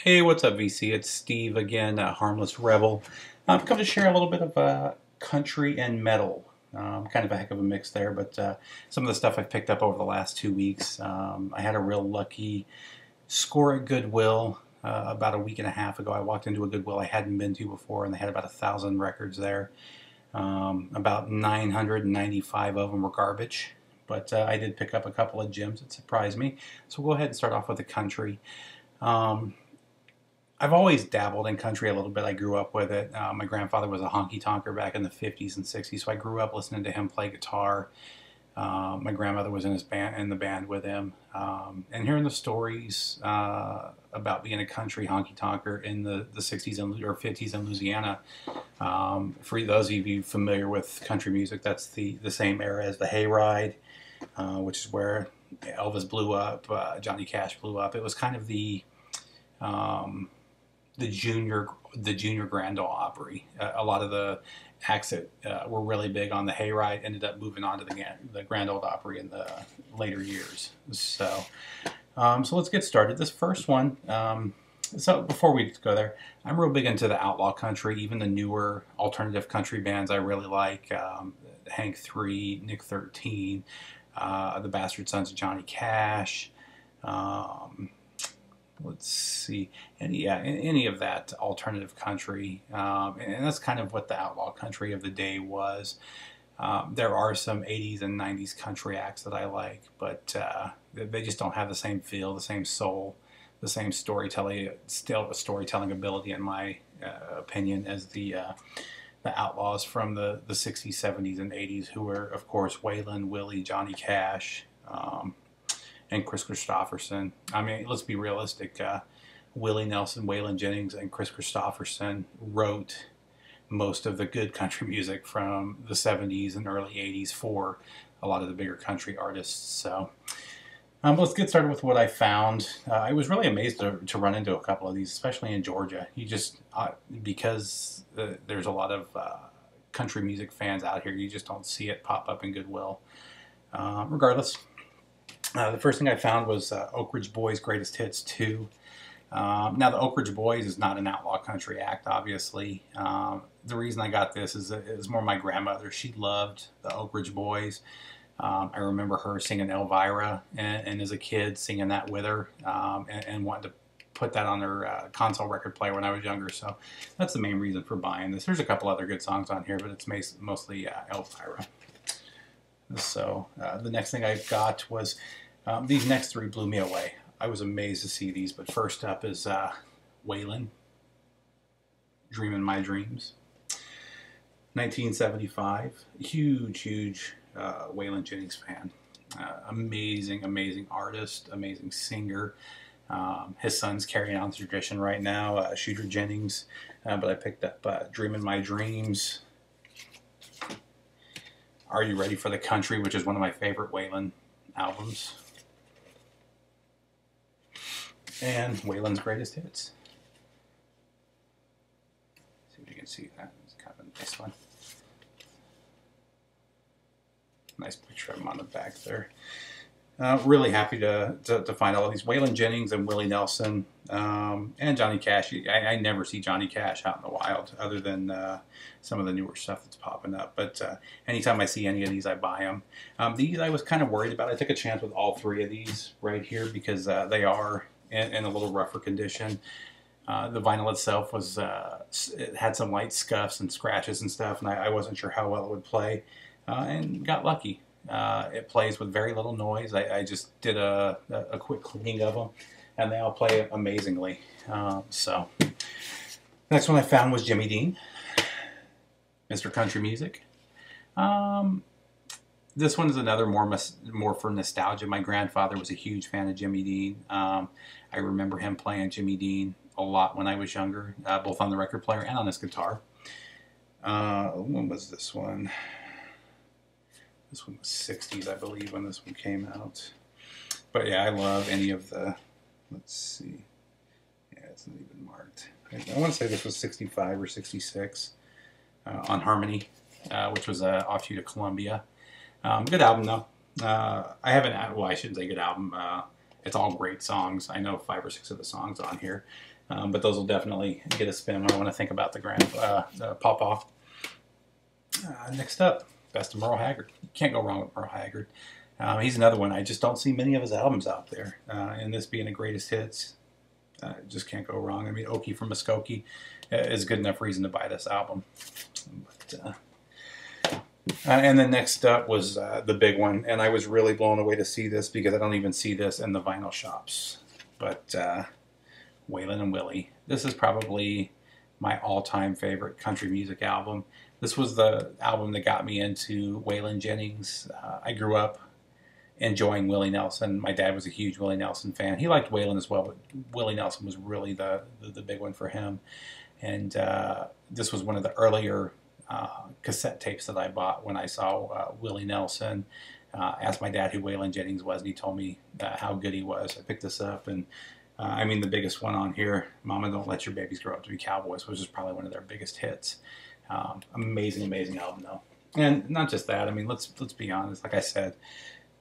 Hey, what's up, VC? It's Steve again, Harmless Rebel. I've come to share a little bit of country and metal. Kind of a heck of a mix there, but some of the stuff I've picked up over the last 2 weeks. I had a real lucky score at Goodwill about a week and a half ago. I walked into a Goodwill I hadn't been to before, and they had about 1,000 records there. About 995 of them were garbage, but I did pick up a couple of gems that surprised me. So we'll go ahead and start off with the country. I've always dabbled in country a little bit. I grew up with it. My grandfather was a honky-tonker back in the 50s and 60s, so I grew up listening to him play guitar. My grandmother was in the band with him. And hearing the stories about being a country honky-tonker in the 60s or 50s in Louisiana. For those of you familiar with country music, that's the same era as the Hayride, which is where Elvis blew up, Johnny Cash blew up. It was kind of the junior Grand Ole Opry. A lot of the acts that were really big on the Hayride ended up moving on to the Grand Ole Opry in the later years. So let's get started. This first one. So before we go there, I'm real big into the outlaw country, even the newer alternative country bands I really like. Hank 3, Nick 13, the Bastard Sons of Johnny Cash. Let's see, any of that alternative country, and that's kind of what the outlaw country of the day was. There are some 80s and 90s country acts that I like, but they just don't have the same feel, the same soul, the same storytelling ability, in my opinion, as the outlaws from the 60s, 70s, and 80s, who were, of course, Waylon, Willie, Johnny Cash, and Chris Christopherson. I mean, let's be realistic. Willie Nelson, Waylon Jennings, and Chris Christopherson wrote most of the good country music from the 70s and early 80s for a lot of the bigger country artists. So let's get started with what I found. I was really amazed to run into a couple of these, especially in Georgia. You just, because there's a lot of country music fans out here, you just don't see it pop up in Goodwill. Regardless. The first thing I found was Oak Ridge Boys' Greatest Hits 2. Now, the Oak Ridge Boys is not an outlaw country act, obviously. The reason I got this is it was more my grandmother. She loved the Oak Ridge Boys. I remember her singing Elvira, and as a kid singing that with her, and wanting to put that on her console record player when I was younger. So that's the main reason for buying this. There's a couple other good songs on here, but it's mostly Elvira. So the next thing I got was these next three blew me away. I was amazed to see these, but first up is Waylon, Lon My Dreams. 1975, huge Waylon Jennings fan. Amazing artist, amazing singer. His son's carrying on the tradition right now, Shooter Jennings, but I picked up Lon My Dreams. Are You Ready for the Country, which is one of my favorite Waylon albums. And Waylon's Greatest Hits. See if you can see that. It's kind of a nice one. Nice picture of him on the back there. Really happy to find all of these. Waylon Jennings and Willie Nelson and Johnny Cash. I never see Johnny Cash out in the wild other than some of the newer stuff that's popping up. But anytime I see any of these, I buy them. These I was kind of worried about. I took a chance with all three of these right here because they are in a little rougher condition. The vinyl itself was it had some light scuffs and scratches and stuff, and I wasn't sure how well it would play, and got lucky. It plays with very little noise. I just did a quick cleaning of them, and they all play amazingly. So, next one I found was Jimmy Dean, Mr. Country Music. This one is another more for nostalgia. My grandfather was a huge fan of Jimmy Dean. I remember him playing Jimmy Dean a lot when I was younger, both on the record player and on his guitar. When was this one? This one was 60s, I believe, when this one came out. But yeah, I love any of the, let's see. Yeah, it's not even marked. I want to say this was 65 or 66 on Harmony, which was an offshoot of Columbia. Good album, though. I haven't, well, I shouldn't say good album. It's all great songs. I know 5 or 6 of the songs on here, but those will definitely get a spin when I want to think about the pop off. Next up, Best of Merle Haggard. You can't go wrong with Merle Haggard. He's another one. I just don't see many of his albums out there, and this being a greatest hits, just can't go wrong. I mean, Okie from Muskogee is good enough reason to buy this album. But, and then next up was the big one, and I was really blown away to see this because I don't even see this in the vinyl shops. But Waylon and Willie. This is probably my all-time favorite country music album. This was the album that got me into Waylon Jennings. I grew up enjoying Willie Nelson. My dad was a huge Willie Nelson fan. He liked Waylon as well, but Willie Nelson was really the big one for him. And this was one of the earlier cassette tapes that I bought when I saw Willie Nelson. Asked my dad who Waylon Jennings was, and he told me how good he was. I picked this up, and I mean the biggest one on here, Mama Don't Let Your Babies Grow Up to Be Cowboys, which is probably one of their biggest hits. Amazing, amazing album though. And not just that, I mean, let's be honest, like I said,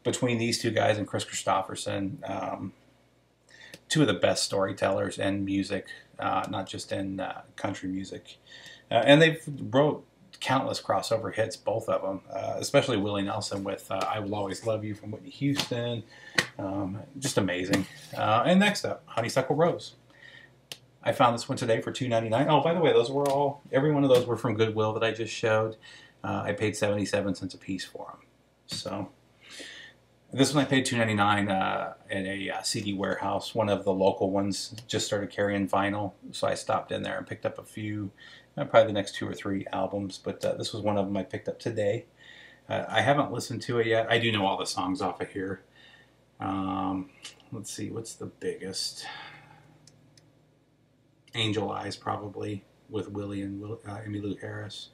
between these two guys and Chris Christopherson, two of the best storytellers in music, not just in country music. And they've wrote countless crossover hits, both of them, especially Willie Nelson with I Will Always Love You from Whitney Houston. Just amazing. And next up, Honeysuckle Rose. I found this one today for $2.99. Oh, by the way, every one of those were from Goodwill that I just showed. I paid 77 cents a piece for them. So this one I paid $2.99 at a CD warehouse. One of the local ones just started carrying vinyl, so I stopped in there and picked up a few, probably the next 2 or 3 albums, but this was one of them I picked up today. I haven't listened to it yet. I do know all the songs off of here. Let's see, what's the biggest? Angel Eyes, probably, with Willie and Emmylou Harris.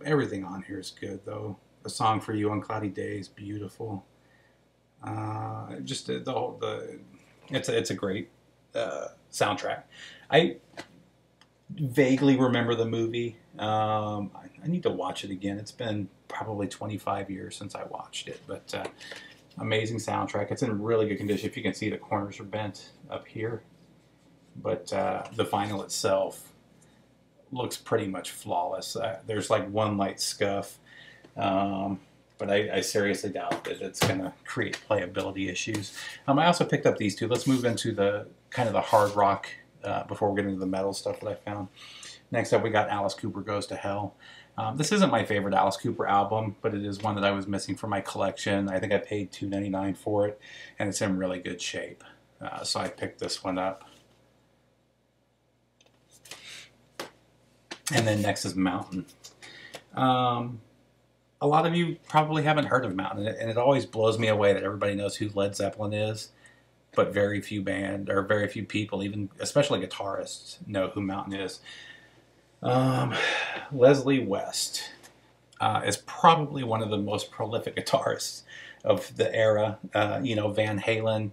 Everything on here is good, though. A Song for You on Cloudy Days, beautiful. Just it's a great soundtrack. I vaguely remember the movie. I need to watch it again. It's been probably 25 years since I watched it, but amazing soundtrack. It's in really good condition. If you can see, the corners are bent up here, but the vinyl itself looks pretty much flawless. There's like one light scuff. But I seriously doubt that it's going to create playability issues. I also picked up these two. Let's move into the kind of the hard rock before we get into the metal stuff that I found. Next up, we got Alice Cooper Goes to Hell. This isn't my favorite Alice Cooper album, but it is one that I was missing for my collection. I think I paid $2.99 for it, and it's in really good shape. So I picked this one up. And then next is Mountain. A lot of you probably haven't heard of Mountain, and it always blows me away that everybody knows who Led Zeppelin is, but very few people, even especially guitarists, know who Mountain is. Leslie West is probably one of the most prolific guitarists of the era. Van Halen,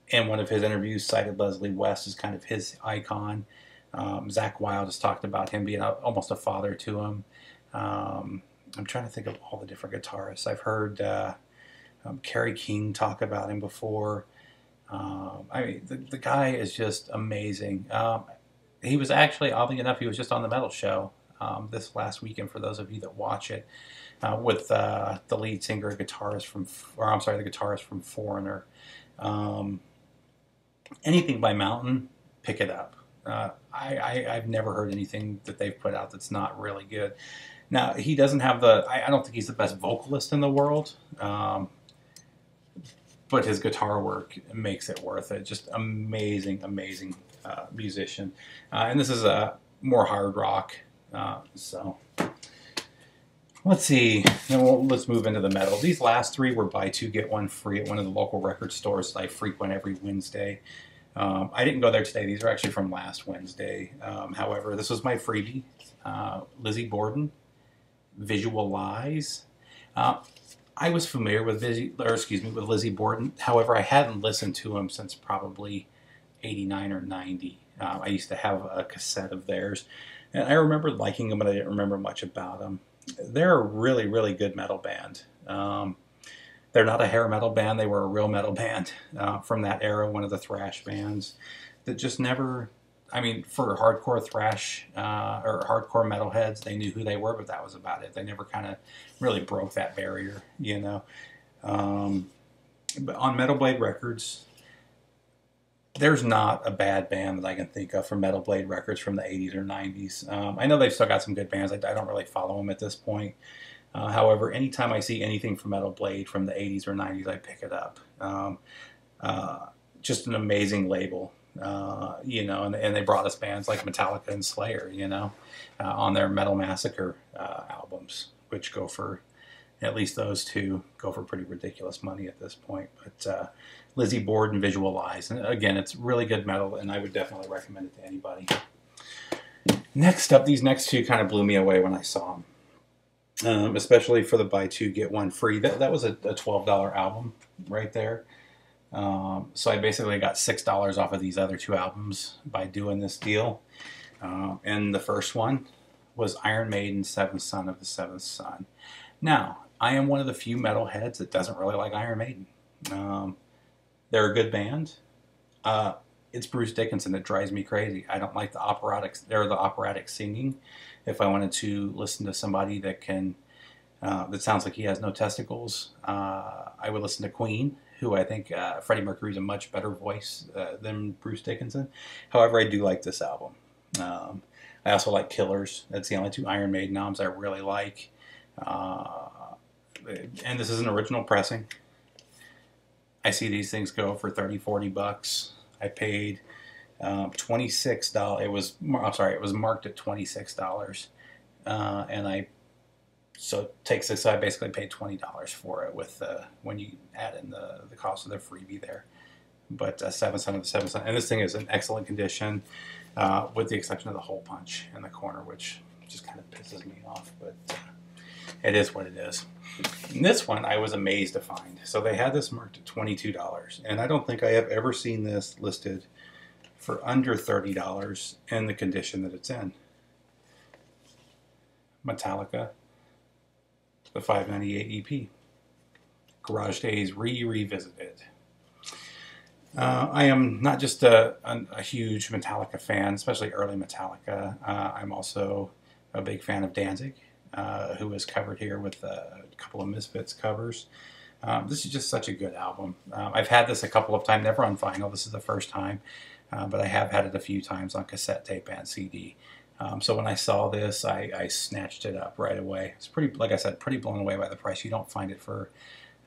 in one of his interviews, cited Leslie West as kind of his icon. Zakk Wylde has talked about him being almost a father to him. I'm trying to think of all the different guitarists. I've heard Kerry King talk about him before. I mean, the guy is just amazing. He was actually, oddly enough, he was just on the Metal Show this last weekend, for those of you that watch it, with the lead singer, the guitarist from Foreigner. Anything by Mountain, pick it up. I've never heard anything that they've put out that's not really good. Now, he doesn't have I don't think he's the best vocalist in the world, but his guitar work makes it worth it. Just amazing, amazing musician. And this is a more hard rock. So let's see. Let's move into the metal. These last 3 were buy 2 get 1 free at one of the local record stores that I frequent every Wednesday. I didn't go there today. These are actually from last Wednesday. However, this was my freebie. Lizzie Borden, Visual Lies. I was familiar with Lizzie Borden. However, I hadn't listened to him since probably 89 or 90. I used to have a cassette of theirs, and I remember liking them, but I didn't remember much about them. They're a really, really good metal band. They're not a hair metal band. They were a real metal band from that era, one of the thrash bands that just never, I mean, for hardcore thrash or hardcore metalheads, they knew who they were, but that was about it. They never kind of really broke that barrier, you know. But on Metal Blade Records, there's not a bad band that I can think of from Metal Blade Records from the 80s or 90s. I know they've still got some good bands. I don't really follow them at this point. However, anytime I see anything from Metal Blade from the 80s or 90s, I pick it up. Just an amazing label, you know, and they brought us bands like Metallica and Slayer, you know, on their Metal Massacre albums, which go for, at least those two, go for pretty ridiculous money at this point. But Lizzie, Borden, Visualize. And again, it's really good metal, and I would definitely recommend it to anybody. Next up, these next two kind of blew me away when I saw them. Especially for the buy two, get one free. That was a $12 album right there. So I basically got $6 off of these other two albums by doing this deal. And the first one was Iron Maiden's Seventh Son of the Seventh Son. Now, I am one of the few metalheads that doesn't really like Iron Maiden. They're a good band. It's Bruce Dickinson that drives me crazy. I don't like the operatic singing. If I wanted to listen to somebody that can, that sounds like he has no testicles, I would listen to Queen, who I think Freddie Mercury's a much better voice than Bruce Dickinson. However, I do like this album. I also like Killers. That's the only two Iron Maiden albums I really like. And this is an original pressing. I see these things go for 30, 40 bucks. I paid $26. It was marked at $26. And so I basically paid $20 for it with when you add in the cost of the freebie there. But Seventh Son of the Seventh Son, and this thing is in excellent condition, with the exception of the hole punch in the corner, which just kind of pisses me off. But it is what it is. And this one I was amazed to find. So they had this marked at $22, and I don't think I have ever seen this listed for under $30 in the condition that it's in. Metallica, the 598 EP, Garage Days Revisited. I am not just a huge Metallica fan, especially early Metallica. I'm also a big fan of Danzig, who is covered here with a couple of Misfits covers. This is just such a good album. I've had this a couple of times, never on vinyl. This is the first time, but I have had it a few times on cassette tape and CD. So when I saw this, I snatched it up right away. It's pretty, like I said, pretty blown away by the price. You don't find it for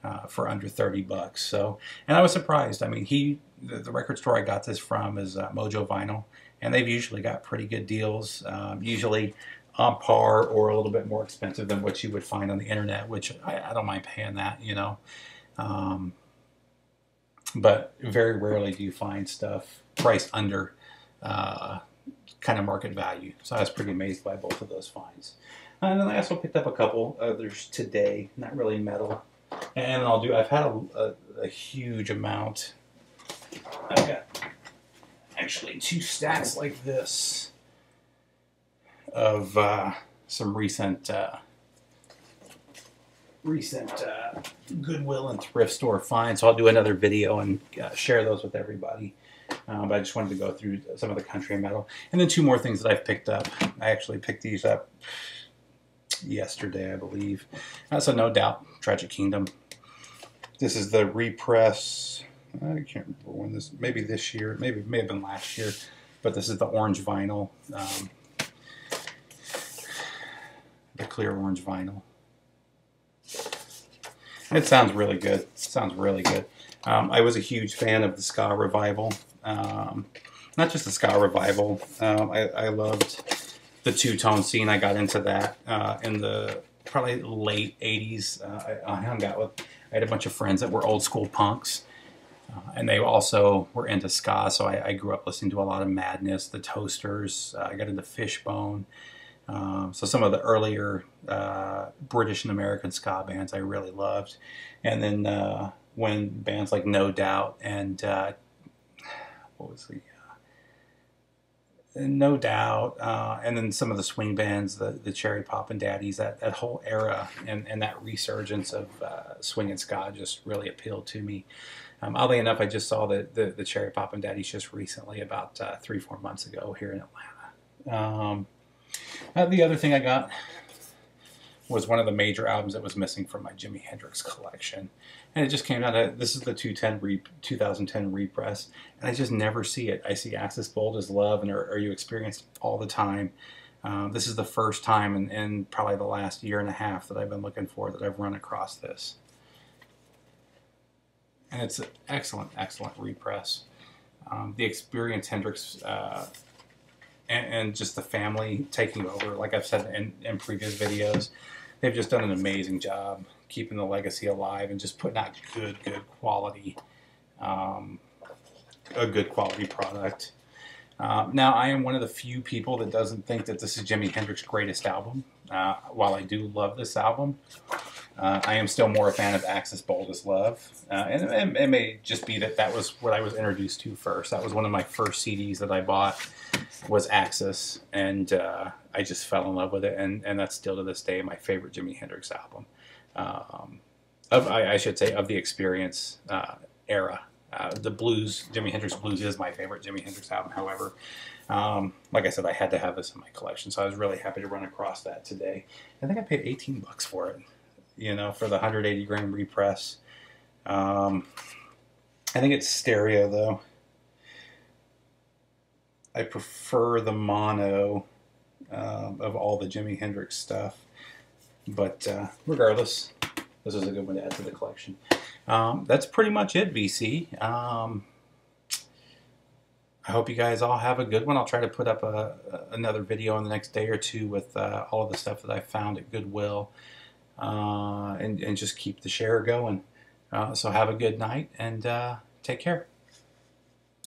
under 30 bucks. So, and I was surprised. I mean, the record store I got this from is Mojo Vinyl, and they've usually got pretty good deals. Usually on par or a little bit more expensive than what you would find on the internet, which I don't mind paying that, you know. But very rarely do you find stuff priced under kind of market value. So I was pretty amazed by both of those finds. And then I also picked up a couple others today, not really metal. And I've had a huge amount. I've got actually 2 stacks like this of some recent Goodwill and thrift store finds. So I'll do another video and share those with everybody. But I just wanted to go through some of the country metal. And then 2 more things that I've picked up. I actually picked these up yesterday, I believe. So No Doubt, Tragic Kingdom. This is the repress. I can't remember when this, maybe this year, maybe it may have been last year, but this is the orange vinyl, the clear orange vinyl. It sounds really good. It sounds really good. I was a huge fan of the ska revival. Not just the ska revival. I loved the two-tone scene. I got into that in the probably late 80s. I hung out with, I had a bunch of friends that were old school punks. And they also were into ska, so I grew up listening to a lot of Madness, the Toasters. I got into Fishbone. So some of the earlier British and American ska bands I really loved. And then when bands like No Doubt and what was the No doubt. And then some of the swing bands, the Cherry Poppin' Daddies, that whole era and that resurgence of swing and ska just really appealed to me. Oddly enough, I just saw the Cherry Poppin' Daddies just recently, about 3-4 months ago here in Atlanta. The other thing I got was one of the major albums that was missing from my Jimi Hendrix collection. And it just came out of, this is the 2010 repress, and I just never see it. I see Access Bold as Love and Are You Experienced all the time. This is the first time in probably the last year and a half that I've been looking for that I've run across this. And it's an excellent, excellent repress. The Experience Hendrix and just the family taking over, like I've said in previous videos, they've just done an amazing job keeping the legacy alive and just putting out good quality, a good quality product. Now, I am one of the few people that doesn't think that this is Jimi Hendrix's greatest album. While I do love this album, I am still more a fan of Access Bold as Love. And it may just be that was what I was introduced to first. That was one of my first CDs that I bought, was Access, and I just fell in love with it, and that's still to this day my favorite Jimi Hendrix album. I should say, of the Experience era. The blues, Jimi Hendrix Blues, is my favorite Jimi Hendrix album. However, like I said, I had to have this in my collection, so I was really happy to run across that today. I think I paid $18 for it, for the 180 gram repress. I think it's stereo though. I prefer the mono of all the Jimi Hendrix stuff, but regardless, this is a good one to add to the collection. That's pretty much it, VC. I hope you guys all have a good one. I'll try to put up another video in the next day or two with all of the stuff that I found at Goodwill, and just keep the share going. So have a good night, and take care.